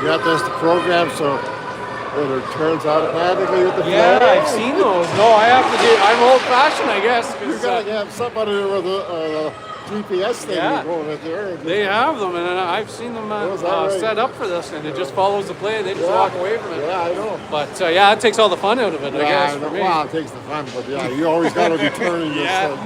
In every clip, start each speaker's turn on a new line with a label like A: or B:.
A: You got this the program so that it turns automatically with the
B: Yeah,
A: flare?
B: I've seen those. No, I have to do. I'm old-fashioned, I guess.
A: You gotta have somebody with a GPS thing
B: Yeah.
A: going with there.
B: They have them, and I've seen them
A: right?
B: set up for this, and it just follows the play. They just walk away from it.
A: Yeah, I know.
B: But yeah, it takes all the fun out of it, I guess, for me.
A: Well, it takes the fun, but yeah, you always gotta be turning this thing.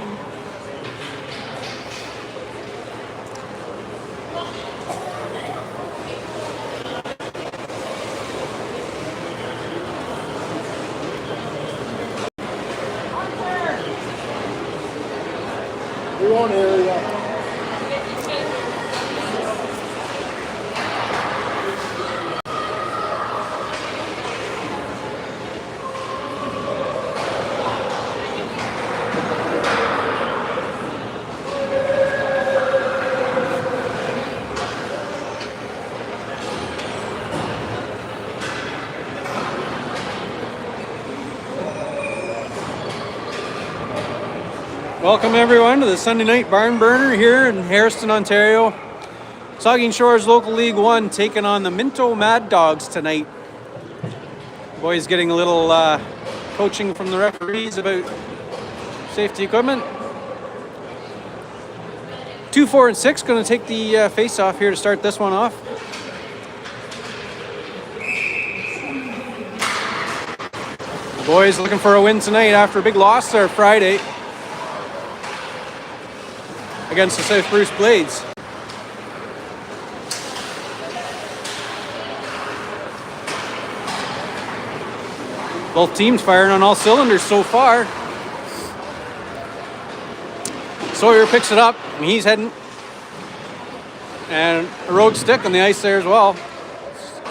A: We won't hear you.
B: Welcome everyone to the Sunday Night Barn Burner here in Harrison, Ontario. Saugeen Shores Local League 1 taking on the Minto Mad Dogs tonight. Boys getting a little coaching from the referees about safety equipment. 2, 4, and 6 going to take the face-off here to start this one off. The boys looking for a win tonight after a big loss there Friday against the South Bruce Blades. Both teams firing on all cylinders so far. Sawyer picks it up, and he's heading. And a rogue stick on the ice there as well.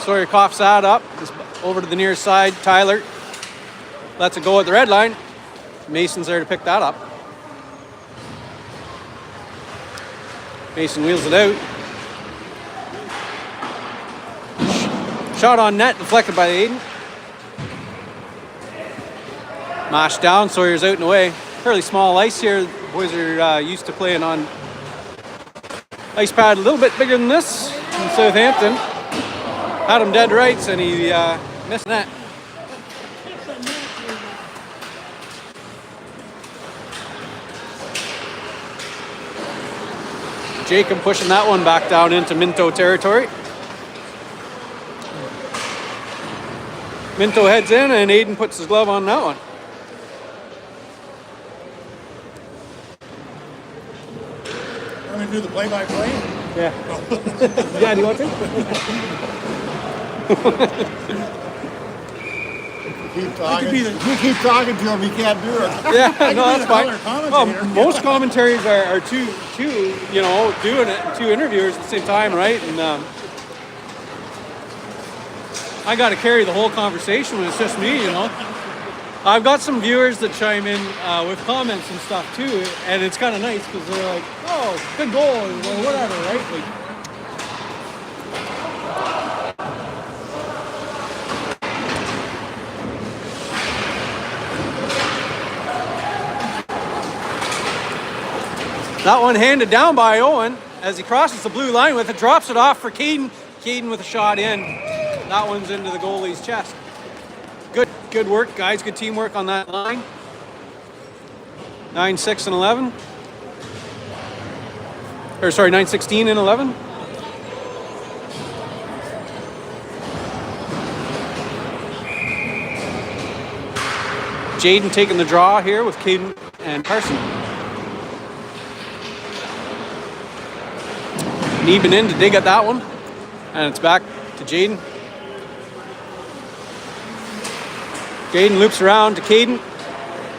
B: Sawyer coughs that up, over to the near side. Tyler lets it go at the red line. Mason's there to pick that up. Mason wheels it out. Shot on net, deflected by Aiden. Mashed down, Sawyer's out and away. Fairly small ice here. The boys are used to playing on ice pad a little bit bigger than this in Southampton. Had him dead rights and he missed net. Jacob pushing that one back down into Minto territory. Minto heads in and Aiden puts his glove on that one.
C: Want me to do the play-by-play?
B: Yeah. Yeah, do you want to?
A: You keep talking to him, he can't do it.
B: Yeah, no, that's fine.
C: Commentator.
B: Most commentaries are two, you know, doing it, two interviewers at the same time, right? And I got to carry the whole conversation when it's just me, you know. I've got some viewers that chime in with comments and stuff too, and it's kind of nice because they're like, "Oh, good goal," or whatever, right? Like, that one handed down by Owen as he crosses the blue line with it, drops it off for Caden. Caden with a shot in. That one's into the goalie's chest. Good work, guys. Good teamwork on that line. 9, 6, and 11. Or sorry, 9, 16, and 11. Jaden taking the draw here with Caden and Carson. Neben in to dig at that one. And it's back to Jaden. Jaden loops around to Caden.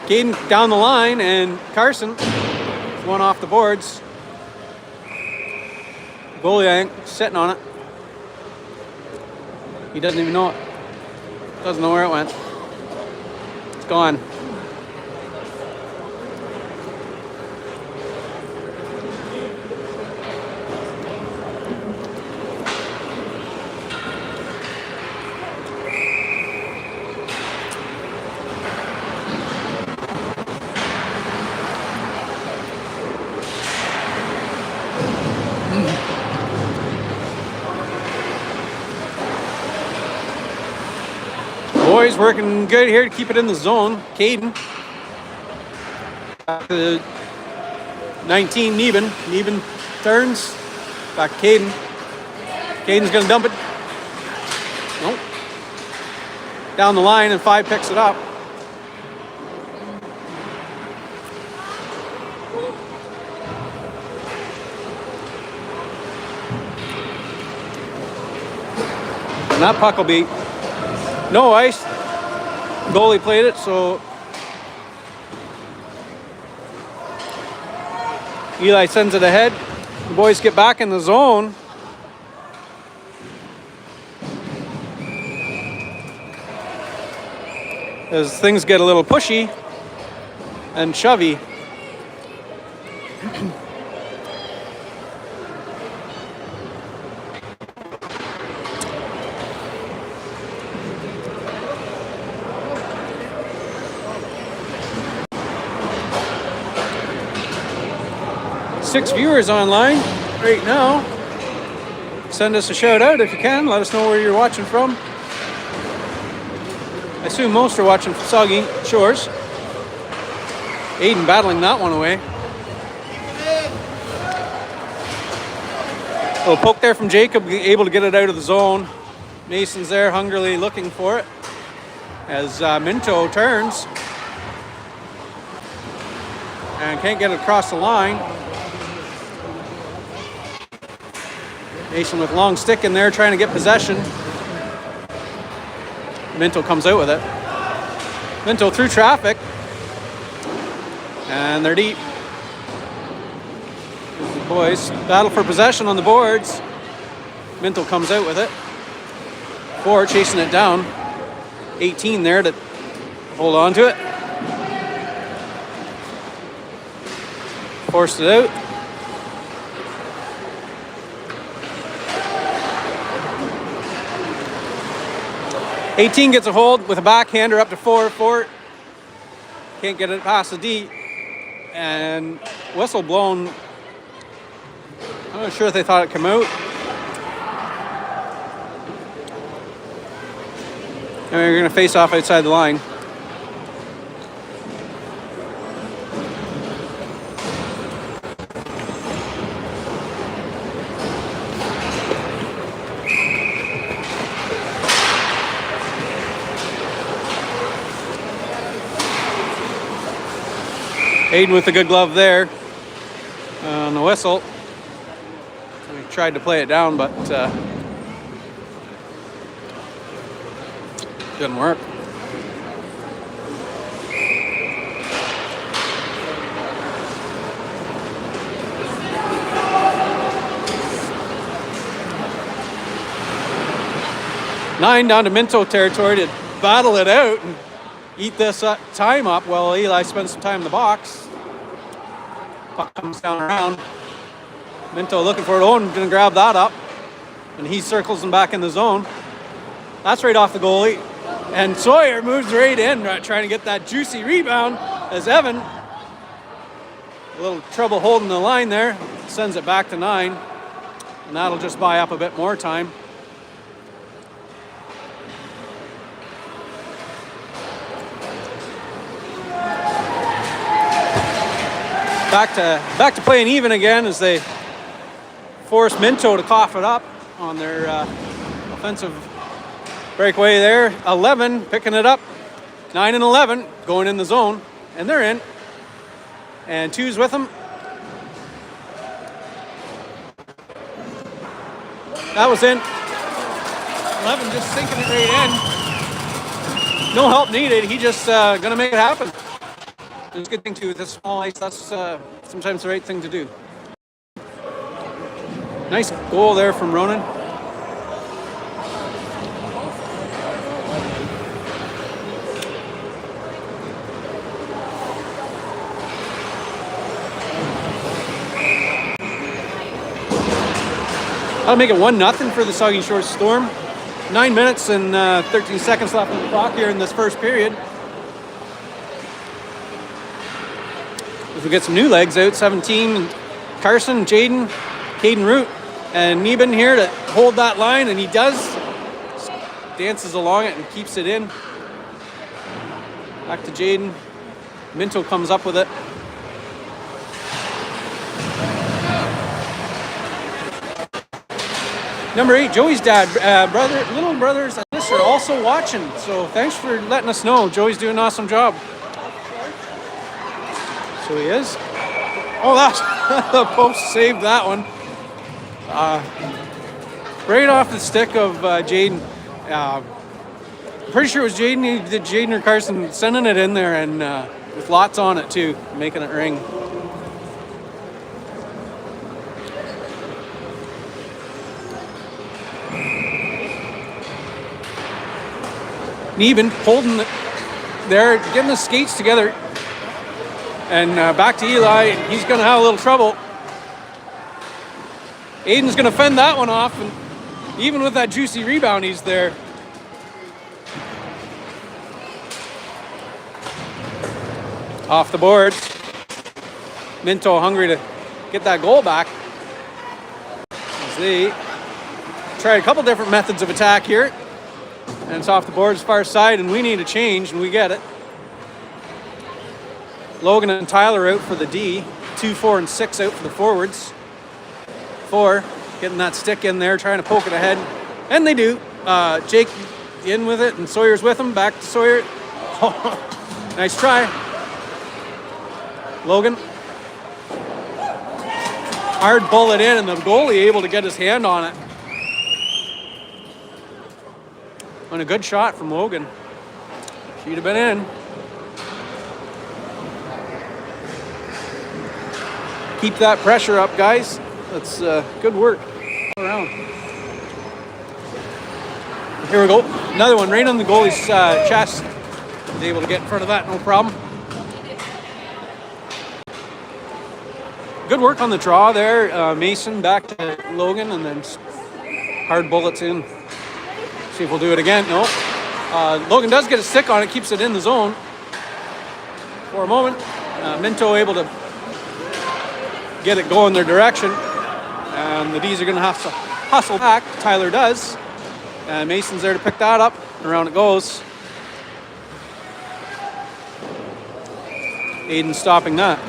B: Caden down the line, and Carson, one off the boards. Goalie ain't sitting on it. He doesn't even know it. Doesn't know where it went. It's gone. boys working good here to keep it in the zone. Caden. Back to 19, Neben. Neben turns. Back to Caden. Caden's going to dump it. Nope. Down the line, and 5 picks it up. And that puck will be no ice. Goalie played it, so Eli sends it ahead. The boys get back in the zone. As things get a little pushy and shovey. 6 viewers online right now. Send us a shout out if you can. Let us know where you're watching from. I assume most are watching from Saugeen Shores. Aiden battling that one away. A little poke there from Jacob, able to get it out of the zone. Mason's there hungrily looking for it as Minto turns and can't get it across the line. Mason with long stick in there trying to get possession. Minto comes out with it. Minto through traffic. And they're deep. The boys battle for possession on the boards. Minto comes out with it. 4 chasing it down. 18 there to hold on to it. Forced it out. '18 gets a hold with a backhander up to 4. 4 can't get it past the D. And whistle blown. I'm not sure if they thought it came out. And we're going to face off outside the line. Aiden with a good glove there on the whistle. We tried to play it down, but didn't work. Nine down to Minto territory to battle it out and eat this time up while Eli spends some time in the box. Puck comes down around. Minto looking for it. Owen gonna grab that up. And he circles him back in the zone. That's right off the goalie. And Sawyer moves right in, trying to get that juicy rebound as Evan, a little trouble holding the line there, sends it back to 9. And that'll just buy up a bit more time. Back to playing even again as they force Minto to cough it up on their offensive breakaway there. 11 picking it up. 9 and 11 going in the zone, and they're in. And 2's with them. That was in. 11 just sinking it right in. No help needed. He just gonna make it happen. It's a good thing too with this small ice. That's sometimes the right thing to do. Nice goal there from Ronan. That'll make it 1-0 for the Saugeen Shores Storm. 9 minutes and 13 seconds left on the clock here in this first period. If we get some new legs out, 17, Carson, Jaden, Caden Root, and Neben here to hold that line, and he does. Dances along it and keeps it in. Back to Jaden. Minto comes up with it. Number 8, Joey's dad, little brothers and sister are also watching. So thanks for letting us know. Joey's doing an awesome job. So he is. Oh, that's the post saved that one. Right off the stick of Jaden. Pretty sure it was Jaden. He did Jaden or Carson sending it in there, and with lots on it too, making it ring. Neben holding it there, getting the skates together, and back to Eli. He's going to have a little trouble. Aiden's going to fend that one off, and even with that juicy rebound, he's there. Off the boards. Minto hungry to get that goal back. As they tried a couple different methods of attack here. And it's off the boards far side, and we need a change, and we get it. Logan and Tyler out for the D. 2, 4, and 6 out for the forwards. 4 getting that stick in there, trying to poke it ahead. And they do. Jake in with it, and Sawyer's with him. Back to Sawyer. Nice try. Logan. Hard bullet in, and the goalie able to get his hand on it. And a good shot from Logan. She'd have been in. Keep that pressure up, guys. That's good work all around. Here we go. Another one right on the goalie's chest. He's able to get in front of that, no problem. Good work on the draw there. Mason back to Logan, and then hard bullets in. See if we'll do it again. No. Logan does get a stick on it, keeps it in the zone for a moment. Minto able to get it going their direction. And the D's are going to have to hustle back. Tyler does. And Mason's there to pick that up. Around it goes. Aiden stopping that.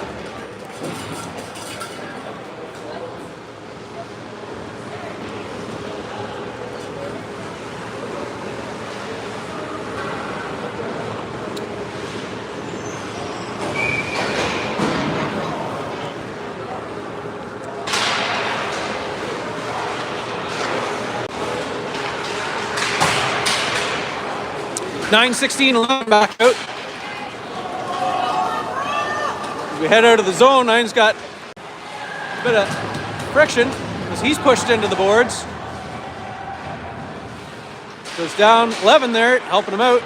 B: (9:16) 11 back out. As we head out of the zone, Nine's got a bit of friction as he's pushed into the boards. Goes down 11 there, helping him out.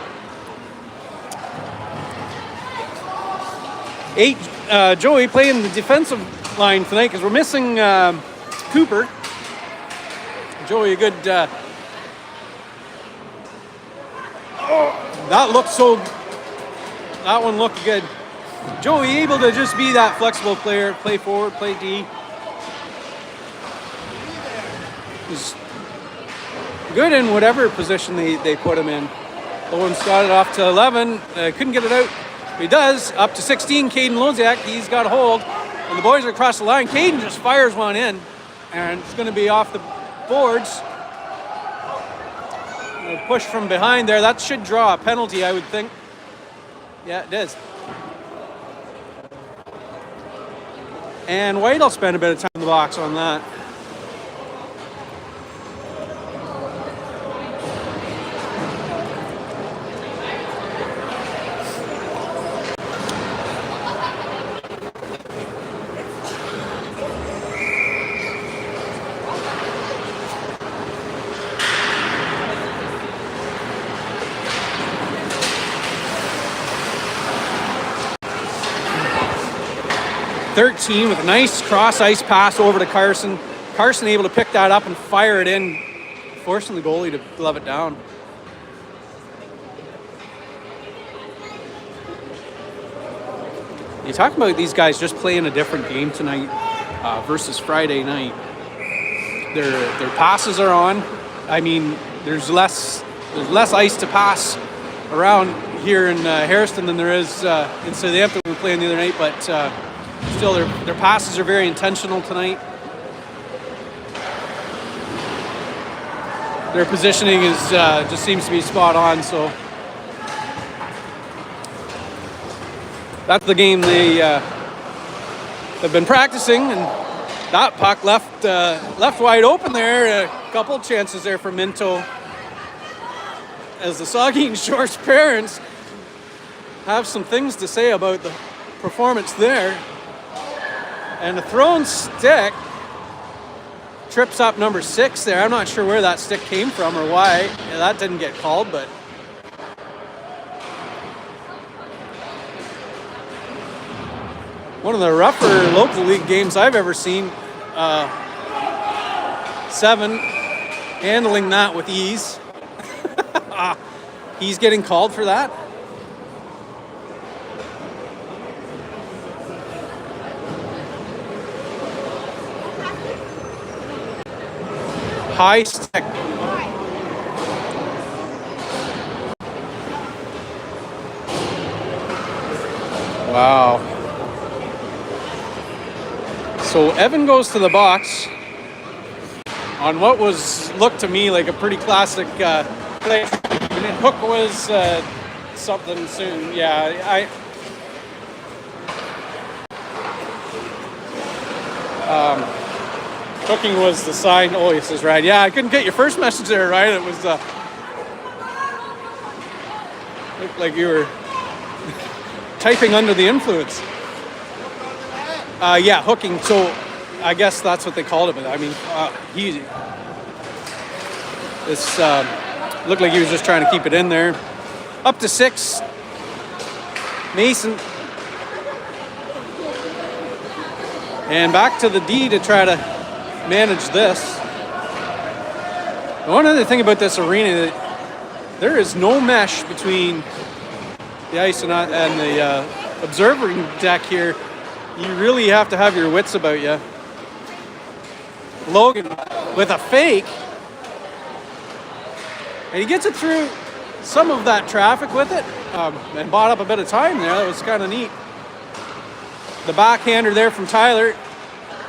B: 8, Joey playing the defensive line tonight because we're missing Cooper. Joey, a good... that one looked good. Joey able to just be that flexible player, play forward, play D. He's good in whatever position they put him in. Owen's got it off to 11, couldn't get it out. He does, up to 16, Caden Loziak, he's got a hold. And the boys are across the line. Caden just fires one in, and it's going to be off the boards. Push from behind there. That should draw a penalty, I would think. Yeah, it does. And White will spend a bit of time in the box on that. (13) with a nice cross ice pass over to Carson. Carson able to pick that up and fire it in, forcing the goalie to glove it down. You talk about these guys just playing a different game tonight versus Friday night. Their passes are on. I mean, there's less ice to pass around. here in Hairston than there is in Southampton. We were playing the other night, but still, their passes are very intentional tonight. Their positioning is just seems to be spot on. So that's the game they've been practicing, and that puck left wide open there. A couple chances there for Minto, as the Saugeen Shores parents have some things to say about the performance there. And a thrown stick trips up number 6 there. I'm not sure where that stick came from or why. Yeah, that didn't get called, but one of the rougher local league games I've ever seen. 7 handling that with ease. He's getting called for that. High stick. Wow. So Evan goes to the box on what looked to me like a pretty classic play. Hook was something soon. Yeah, hooking was the sign. Oh, he says, right. Yeah, I couldn't get your first message there, right? It was looked like you were typing under the influence. Yeah, hooking. So I guess that's what they called it. But I mean, this looked like he was just trying to keep it in there. Up to 6. Mason. And back to the D to try to manage this. One other thing about this arena, that there is no mesh between the ice and the observing deck here. You really have to have your wits about you. Logan with a fake, and he gets it through some of that traffic with it, and bought up a bit of time there. That was kind of neat. The backhander there from Tyler,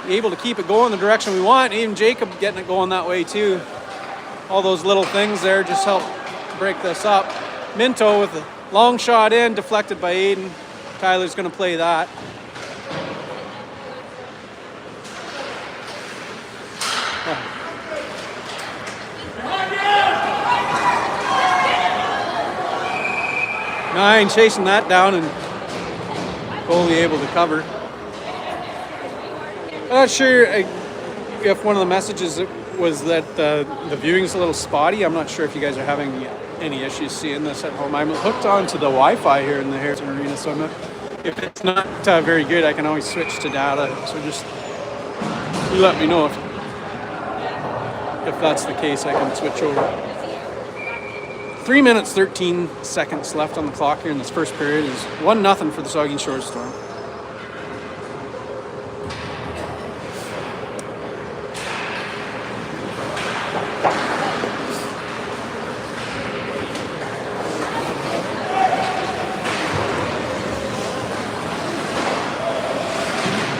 B: able to keep it going the direction we want. Even Jacob getting it going that way too. All those little things there just help break this up. Minto with a long shot in, deflected by Aiden. Tyler's going to play that. Nine chasing that down and only able to cover. I'm not sure if one of the messages was that the viewing's a little spotty. I'm not sure if you guys are having any issues seeing this at home. I'm hooked onto the Wi-Fi here in the Hairston Arena, so if it's not very good, I can always switch to data. So just you let me know if that's the case. I can switch over. 3 minutes, 13 seconds left on the clock here in this first period. Is 1-0 for the Saugeen Shores Storm.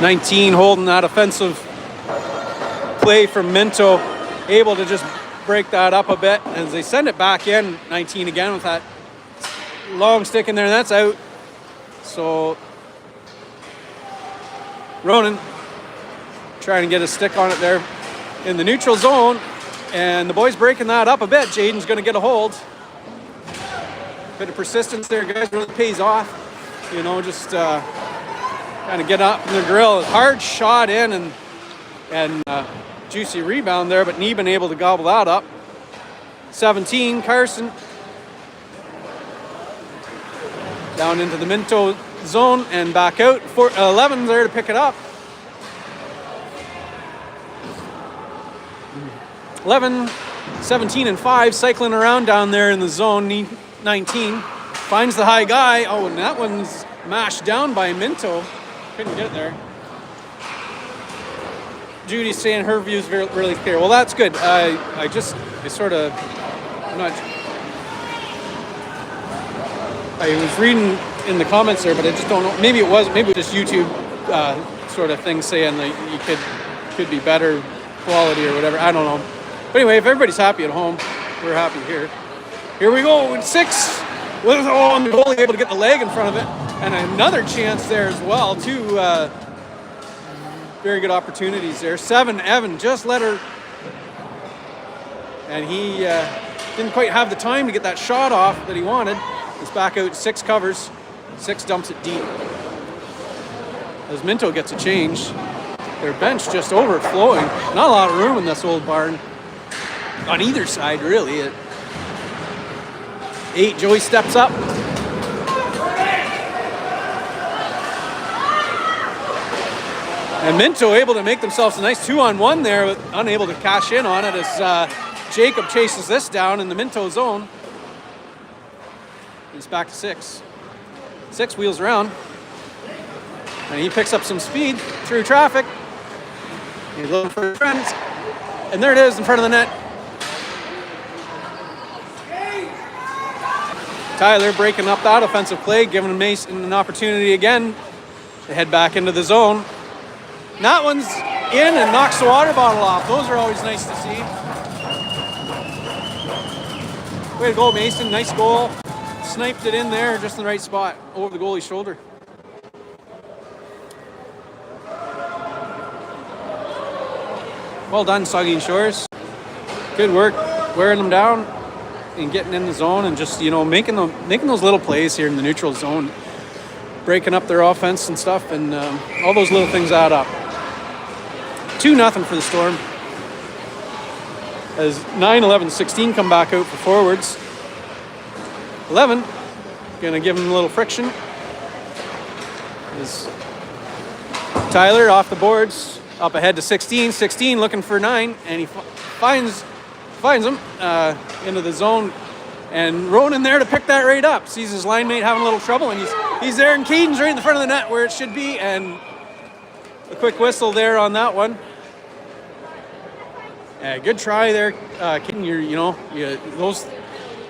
B: (19) holding that offensive play from Minto, able to just break that up a bit as they send it back in. 19 again with that long stick in there, and that's out. So Ronan trying to get a stick on it there in the neutral zone, and the boys breaking that up a bit. Jaden's going to get a hold. Bit of persistence there, guys, really pays off. You know, just kind of get up in the grill. Hard shot in and juicy rebound there, but Neben able to gobble that up. 17, Carson. Down into the Minto zone and back out. 11 there to pick it up. 11, 17, and 5 cycling around down there in the zone. 19 finds the high guy. Oh, and that one's mashed down by Minto. Couldn't get it there. Judy's saying her view is really clear. Well, that's good. I'm not. I was reading in the comments there, but I just don't know. Maybe it was just YouTube sort of thing saying that you could be better quality or whatever. I don't know. But anyway, if everybody's happy at home, we're happy here. Here we go with 6. And the goalie able to get the leg in front of it, and another chance there as well. 2 very good opportunities there. 7, Evan just let her, and he didn't quite have the time to get that shot off that he wanted. He's back out. 6 covers. 6 dumps it deep. As Minto gets a change, their bench just overflowing. Not a lot of room in this old barn on either side, really. At 8, Joey steps up. And Minto able to make themselves a nice 2-on-1 there, but unable to cash in on it as Jacob chases this down in the Minto zone. He's back to 6. 6 wheels around. And he picks up some speed through traffic. He's looking for his friends. And there it is in front of the net. Tyler breaking up that offensive play, giving Mason an opportunity again to head back into the zone. And that one's in and knocks the water bottle off. Those are always nice to see. Way to go, Mason. Nice goal. Sniped it in there, just in the right spot, over the goalie's shoulder. Well done, Saugeen Shores. Good work wearing them down and getting in the zone and just, making those little plays here in the neutral zone, breaking up their offense and stuff, and all those little things add up. 2-0 for the Storm. As 9, 11, 16 come back out for forwards. 11, gonna give him a little friction. Is Tyler off the boards, up ahead to 16. 16 looking for 9, and he finds him into the zone. And Ronan there to pick that right up. Sees his line mate having a little trouble, and he's there, and Keaton's right in the front of the net where it should be, and a quick whistle there on that one. Good try there, Keaton.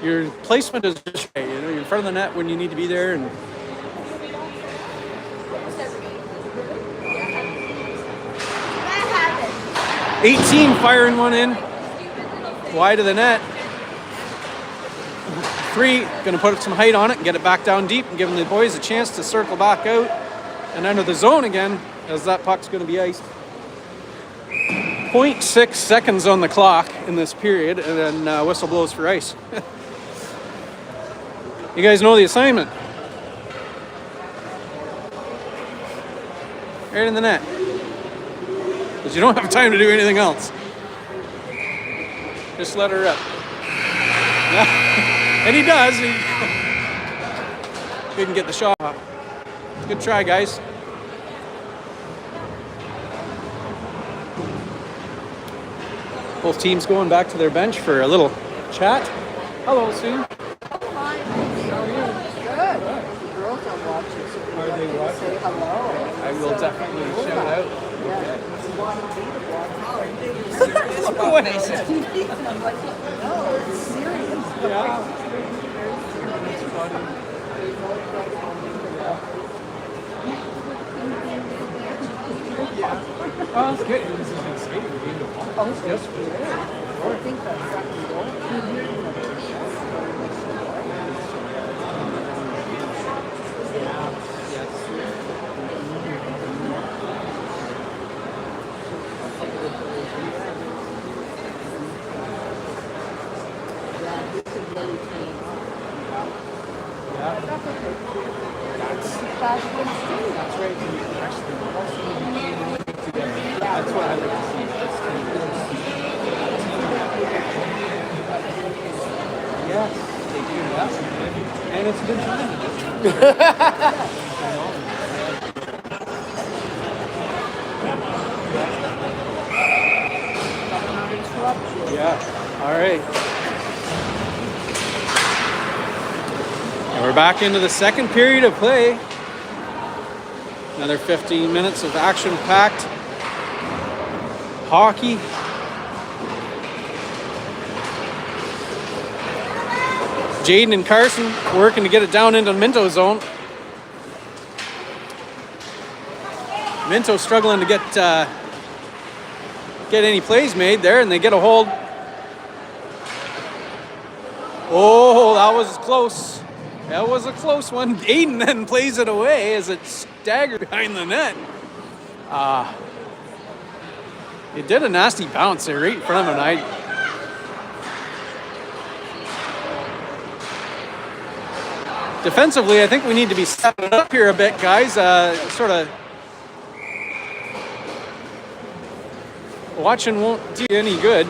B: Your placement is just right. You're in front of the net when you need to be there. And 18 firing one in, wide of the net. 3 going to put some height on it and get it back down deep and giving the boys a chance to circle back out and enter the zone again, as that puck's going to be iced. 0.6 seconds on the clock in this period, and then whistle blows for ice. You guys know the assignment. Right in the net. Because you don't have time to do anything else. Just let her rip. And he does. He didn't get the shot off. Good try, guys. Both teams going back to their bench for a little chat. Hello, Sue. Are they watching? Say hello. I will definitely shout out. Yeah. What is it? I'm like, no, it's serious. Yeah. Oh, that's good. This is exciting. Oh, yes. I think that's second goal. That's right. That's what I like to see. Yes, they do. Yes, and it's a good time to do it. Yeah. All right. And we're back into the second period of play. Another 15 minutes of action-packed hockey. Jaden and Carson working to get it down into Minto zone. Minto struggling to get any plays made there, and they get a hold. Oh, that was close. That was a close one. Aiden then plays it away as it staggered behind the net. It did a nasty bounce there right in front of him. Defensively, I think we need to be stepping it up here a bit, guys. Sort of watching won't do you any good.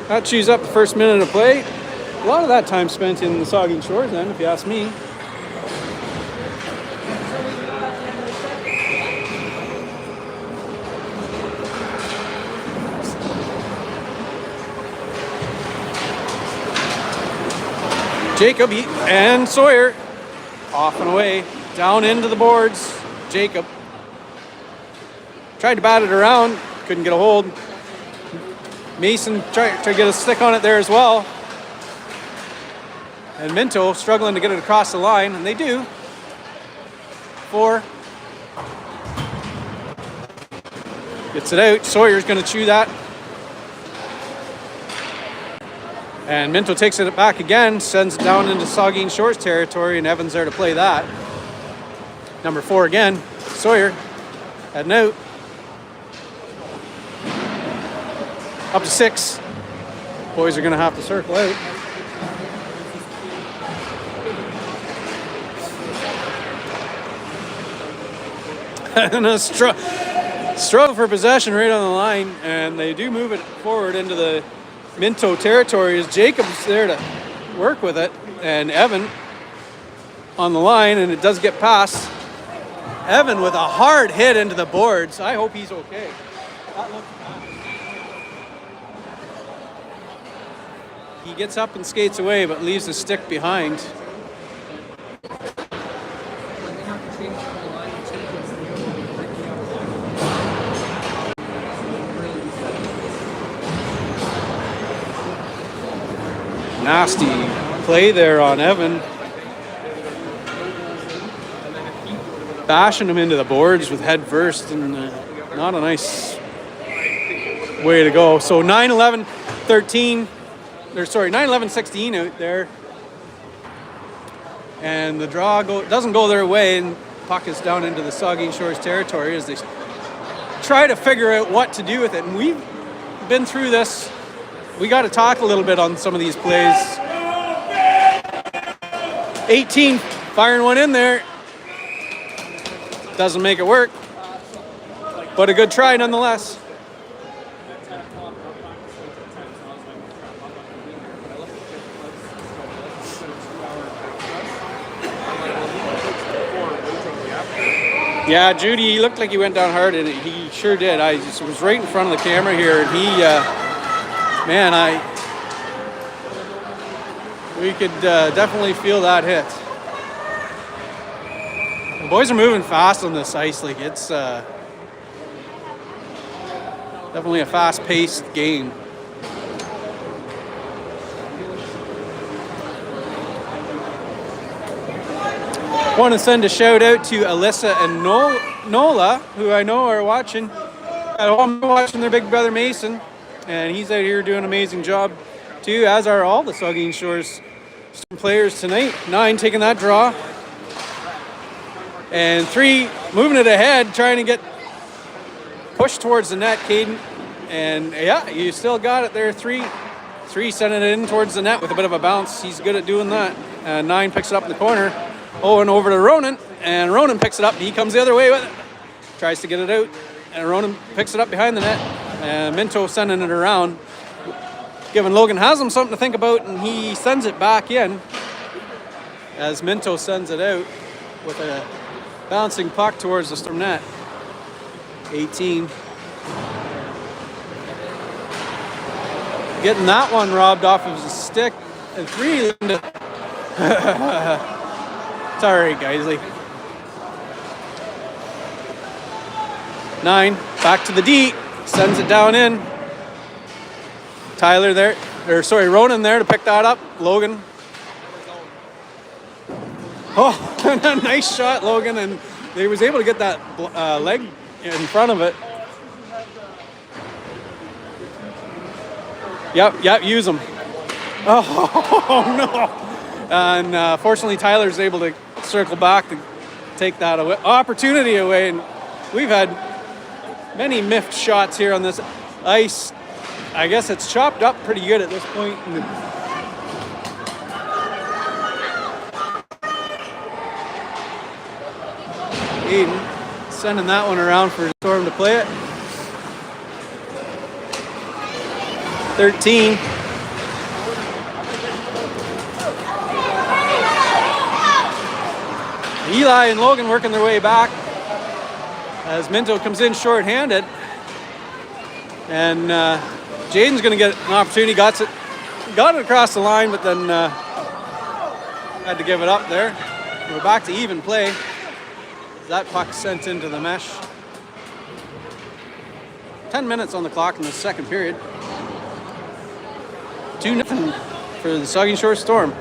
B: That chews up the first minute of play. A lot of that time spent in the Saugeen Shores then, if you ask me. Jacob and Sawyer off and away, down into the boards. Jacob tried to bat it around, couldn't get a hold. Mason tried to get a stick on it there as well. And Minto struggling to get it across the line, and they do. 4. Gets it out. Sawyer's going to chew that. And Minto takes it back again, sends it down into Saugeen Shores territory, and Evans there to play that. Number 4 again, Sawyer heading out. Up to 6. Boys are going to have to circle out. And a struggle for possession right on the line, and they do move it forward into the Minto territory as Jacob's there to work with it, and Evan on the line, and it does get past. Evan with a hard hit into the boards. I hope he's okay. That looked bad. He gets up and skates away, but leaves the stick behind. Nasty play there on Evan. Bashing him into the boards with head first, and not a nice way to go. So 9-11-13. 9-11-16 out there. And the draw doesn't go their way, and puck is down into the Saugeen Shores territory as they try to figure out what to do with it. And we've been through this. We got to talk a little bit on some of these plays. 18, firing one in there. Doesn't make it work, but a good try nonetheless. Yeah, Judy, he looked like he went down hard, and he sure did. I just was right in front of the camera here, and he, we could definitely feel that hit. The boys are moving fast on this ice. Like, it's definitely a fast-paced game. Want to send a shout out to Alyssa and Nola, who I know are watching at home, watching their big brother Mason, and he's out here doing an amazing job too, as are all the Saugeen Shores players tonight. 9 taking that draw, and 3 moving it ahead, trying to get pushed towards the net, Caden. And yeah, you still got it there. 3 sending it in towards the net with a bit of a bounce. He's good at doing that. 9 picks it up in the corner. Oh, and over to Ronan, and Ronan picks it up. He comes the other way with it, tries to get it out, and Ronan picks it up behind the net. And Minto sending it around, giving Logan Haslam something to think about, and he sends it back in as Minto sends it out with a bouncing puck towards the storm net. 18. Getting that one robbed off of his stick, and 3 into... Sorry, Geisley. 9, back to the D, sends it down in. Tyler there, or sorry, Ronan there to pick that up. Logan. Oh, nice shot, Logan, and he was able to get that leg in front of it. Yep, use them. Oh, no. And fortunately, Tyler's able to circle back to take that opportunity away. And we've had many miffed shots here on this ice. I guess it's chopped up pretty good at this point. Aiden sending that one around for Storm to play it. 13. Eli and Logan working their way back as Minto comes in short-handed. And Jaden's going to get an opportunity. Got it across the line, but then had to give it up there. We're back to even play. That puck sent into the mesh. 10 minutes on the clock in the second period. 2-0 for the Saugeen Shores Storm.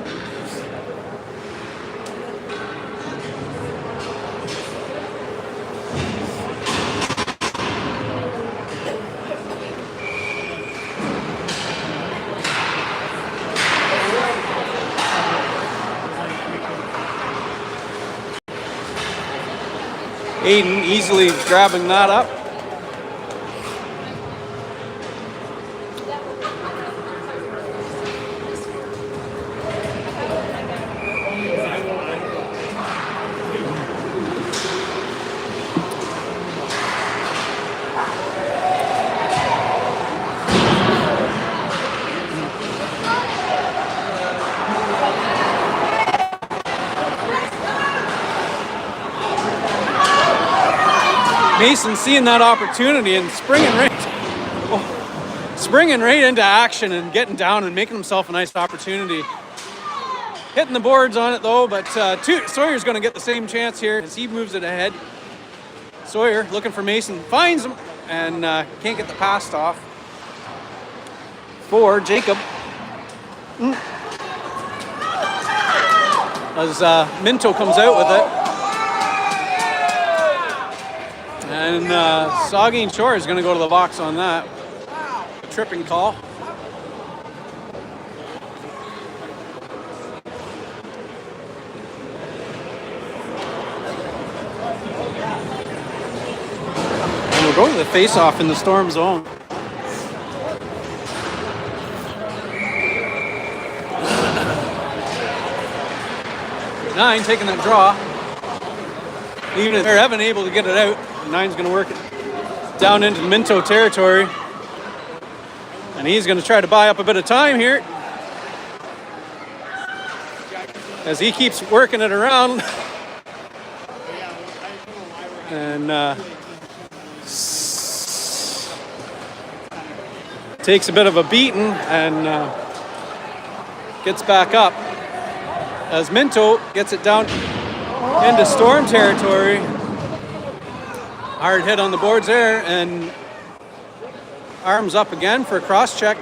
B: Aiden easily grabbing that up. Mason seeing that opportunity and springing right into action and getting down and making himself a nice opportunity. Hitting the boards on it though, but Sawyer's going to get the same chance here as he moves it ahead. Sawyer looking for Mason, finds him, and can't get the pass off. For Jacob. As Minto comes out with it. And Saugeen Shores is going to go to the box on that. A tripping call. And we're going to the face-off in the Storm zone. Nine taking that draw. Even if they're Evan able to get it out, Nine's going to work it down into Minto territory. And he's going to try to buy up a bit of time here as he keeps working it around. And takes a bit of a beating and gets back up as Minto gets it down into Storm territory. Hard hit on the boards there, and arms up again for a cross check.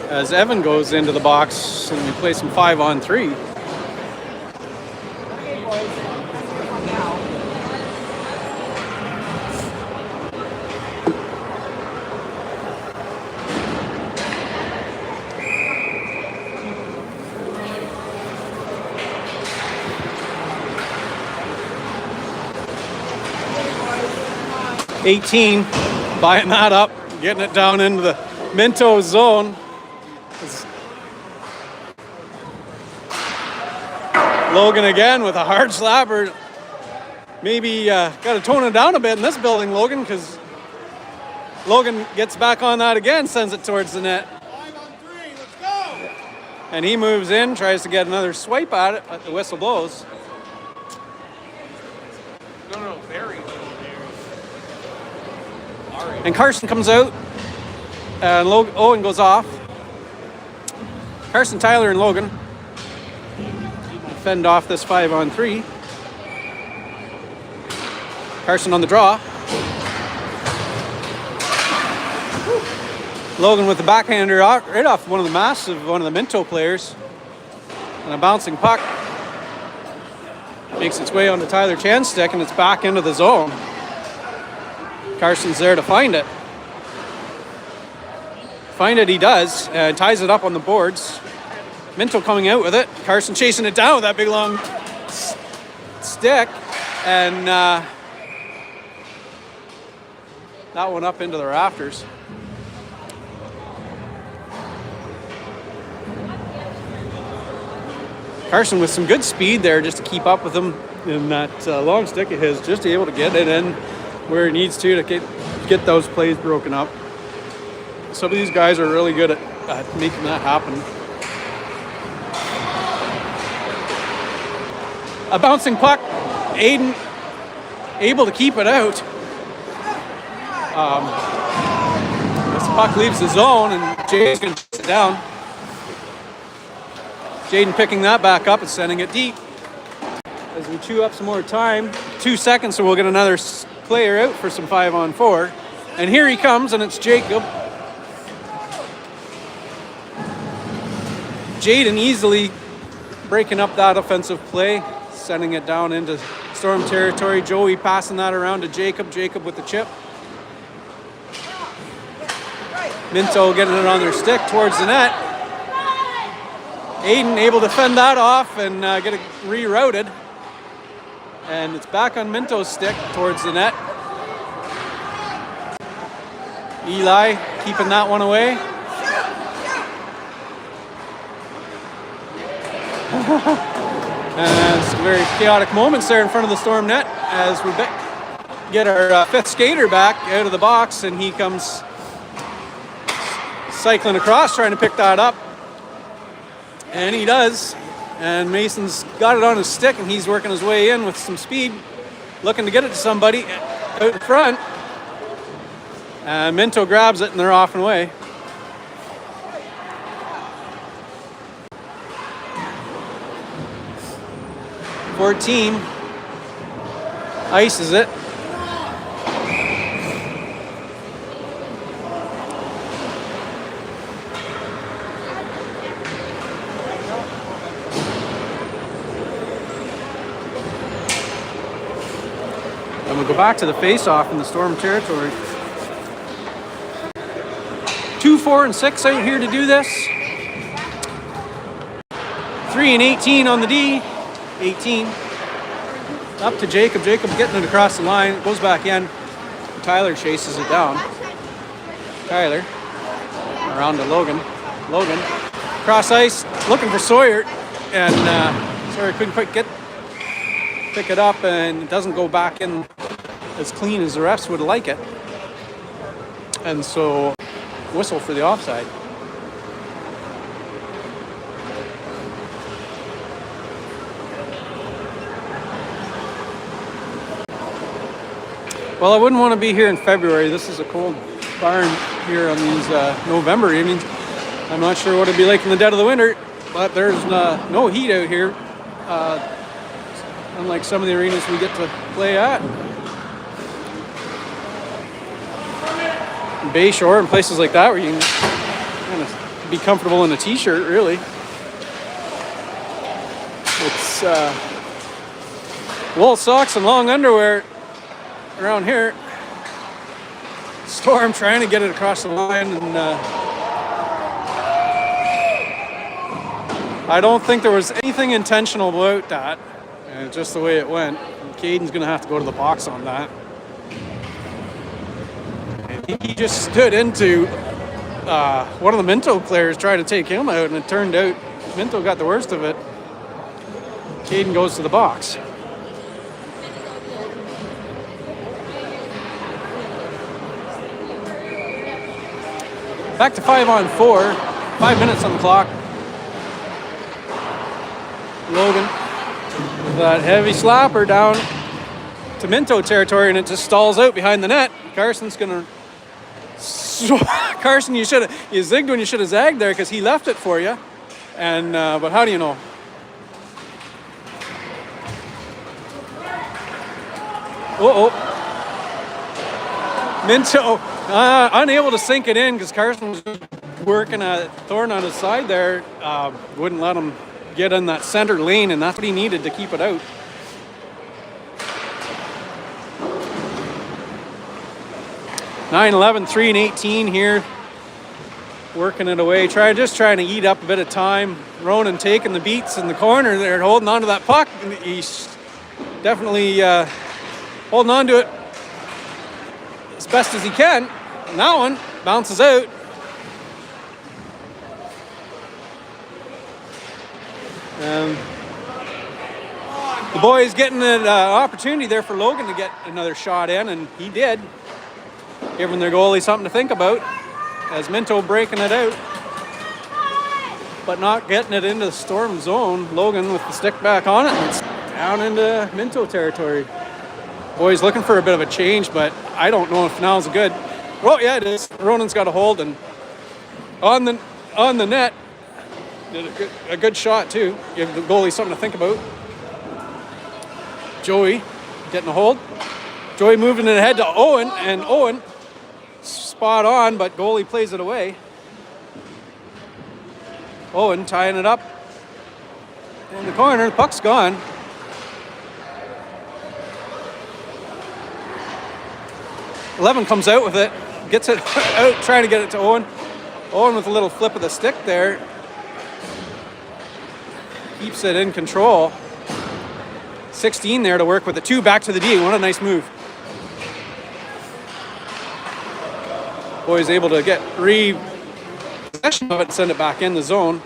B: As Evan goes into the box and we play some 5-on-3. $18, buying that up, getting it down into the Minto zone. Logan again with a hard slapper. Maybe got to tone it down a bit in this building, Logan, because Logan gets back on that again, sends it towards the net.
C: 5-on-3, let's go!
B: And he moves in, tries to get another swipe at it, but the whistle blows.
C: No, Barry.
B: And Carson comes out, and Owen goes off. Carson, Tyler, and Logan fend off this 5-on-3. Carson on the draw. Logan with the backhander right off one of the Minto players. And a bouncing puck makes its way onto Tyler Chan's stick, and it's back into the zone. Carson's there to find it. Find it he does, and ties it up on the boards. Minto coming out with it. Carson chasing it down with that big long stick, and that one up into the rafters. Carson with some good speed there just to keep up with him in that long stick of his, just able to get it in where he needs to get those plays broken up. Some of these guys are really good at making that happen. A bouncing puck. Aiden able to keep it out. This puck leaves the zone, and Jaden's going to chase it down. Jaden picking that back up and sending it deep. As we chew up some more time, 2 seconds, so we'll get another player out for some 5-on-4. And here he comes, and it's Jacob. Jaden easily breaking up that offensive play, sending it down into Storm territory. Joey passing that around to Jacob. Jacob with the chip. Minto getting it on their stick towards the net. Aiden able to fend that off and get it rerouted. And it's back on Minto's stick towards the net. Eli keeping that one away. And some very chaotic moments there in front of the Storm net as we get our fifth skater back out of the box, and he comes cycling across trying to pick that up. And he does. And Mason's got it on his stick, and he's working his way in with some speed, looking to get it to somebody out in front. And Minto grabs it, and they're off and away. Team ices it. And we'll go back to the face-off in the Storm territory. 2, 4, and 6 out here to do this. 3 and 18 on the D. 18. Up to Jacob. Jacob getting it across the line. It goes back in. Tyler chases it down. Tyler. Around to Logan. Logan. Cross ice. Looking for Sawyer. And Sawyer couldn't quite pick it up, and it doesn't go back in as clean as the refs would like it. And so, whistle for the offside. Well, I wouldn't want to be here in February. This is a cold barn here on these November evenings. I'm not sure what it'd be like in the dead of the winter, but there's no heat out here, unlike some of the arenas we get to play at. In Bayshore and places like that where you can kind of be comfortable in a t-shirt, really. It's wool socks and long underwear around here. Storm trying to get it across the line, and I don't think there was anything intentional about that. Just the way it went. Caden's gonna have to go to the box on that. And he just stood into one of the Minto players trying to take him out, and it turned out Minto got the worst of it. Caden goes to the box. Back to 5-on-4, 5 minutes on the clock. Logan with that heavy slapper down to Minto territory, and it just stalls out behind the net. Carson's gonna. Carson, you zigged when you should have zagged there, because he left it for you. And but how do you know? Uh-oh. Minto unable to sink it in because Carson was working a thorn on his side there. Wouldn't let him get in that center lane, and that's what he needed to keep it out. Nine, 11, 3 and 18 here. Working it away, just trying to eat up a bit of time. Ronan taking the beats in the corner there, holding on to that puck. And he's definitely holding on to it as best as he can. And that one bounces out. The boys getting an opportunity there for Logan to get another shot in, and he did. Giving their goalie something to think about. As Minto breaking it out, but not getting it into the Storm zone. Logan with the stick back on it, and it's down into Minto territory. Boys looking for a bit of a change, but I don't know if now's good. Oh yeah, it is. Ronan's got a hold, and on the net, did a good shot too. Give the goalie something to think about. Joey getting a hold. Joey moving it ahead to Owen, and Owen spot on, but goalie plays it away. Owen tying it up in the corner. The puck's gone. Levin comes out with it, gets it out, trying to get it to Owen. Owen with a little flip of the stick there. Keeps it in control. 16 there to work with the 2 back to the D. What a nice move. Boys able to get possession of it and send it back in the zone.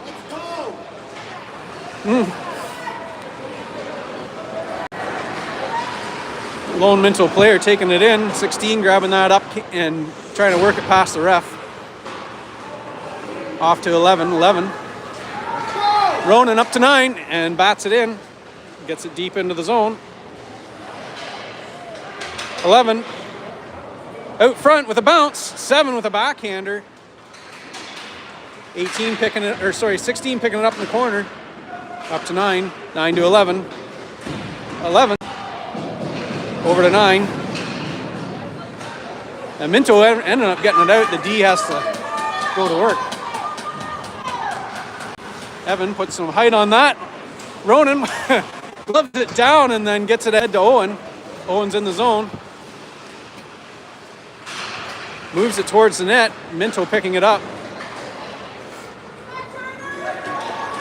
B: Lone Minto player taking it in. 16 grabbing that up and trying to work it past the ref. Off to 11. 11. Ronan up to 9 and bats it in. Gets it deep into the zone. 11. Out front with a bounce. 7 with a backhander. 16 picking it up in the corner. Up to 9. 9 to 11. 11. Over to 9. And Minto ended up getting it out. The D has to go to work. Evan puts some height on that. Ronan gloves it down and then gets it ahead to Owen. Owen's in the zone. Moves it towards the net. Minto picking it up.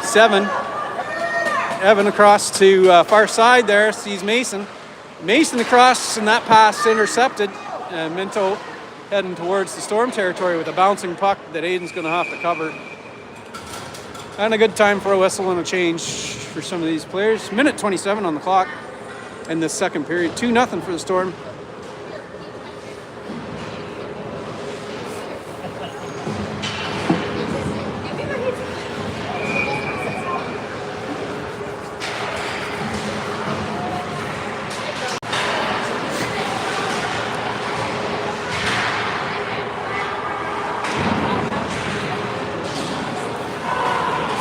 B: 7. Evan across to far side there. Sees Mason. Mason across, and that pass intercepted. And Minto heading towards the Storm territory with a bouncing puck that Aiden's going to have to cover. And a good time for a whistle and a change for some of these players. Minute 27 on the clock in this second period. 2-0 for the Storm.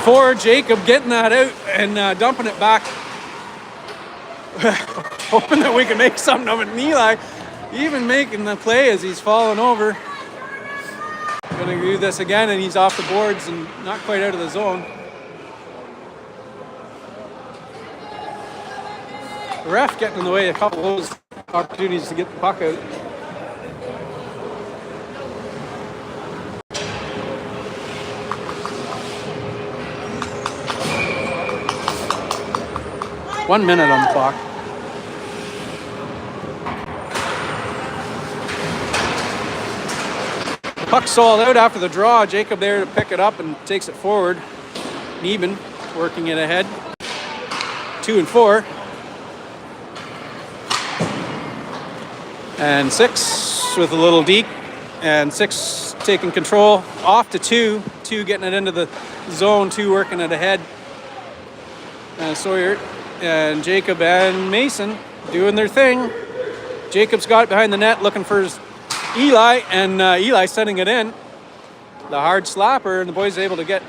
B: For Jacob getting that out and dumping it back. Hoping that we can make something of it. And Eli even making the play as he's falling over. Gonna do this again, and he's off the boards and not quite out of the zone. The ref getting in the way of a couple of those opportunities to get the puck out. One minute on the clock. The puck stalled out after the draw. Jacob there to pick it up and takes it forward. Neben working it ahead. 2 and 4. And 6 with a little deke. And 6 taking control. Off to 2. 2 getting it into the zone. 2 working it ahead. Sawyer and Jacob and Mason doing their thing. Jacob's got it behind the net looking for Eli, and Eli sending it in. The hard slapper, and the boys able to get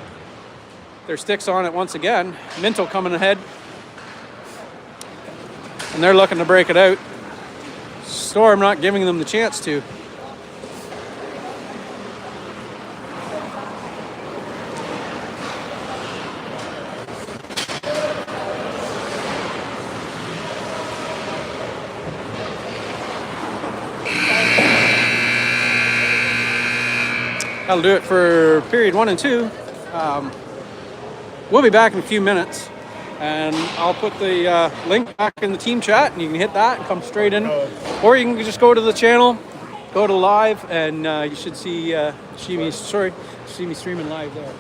B: their sticks on it once again. Minto coming ahead. And they're looking to break it out. Storm not giving them the chance to. that'll do it for period 1 and 2. We'll be back in a few minutes, and I'll put the link back in the team chat, and you can hit that and come straight in, or you can just go to the channel, go to live, and you should see me streaming live there.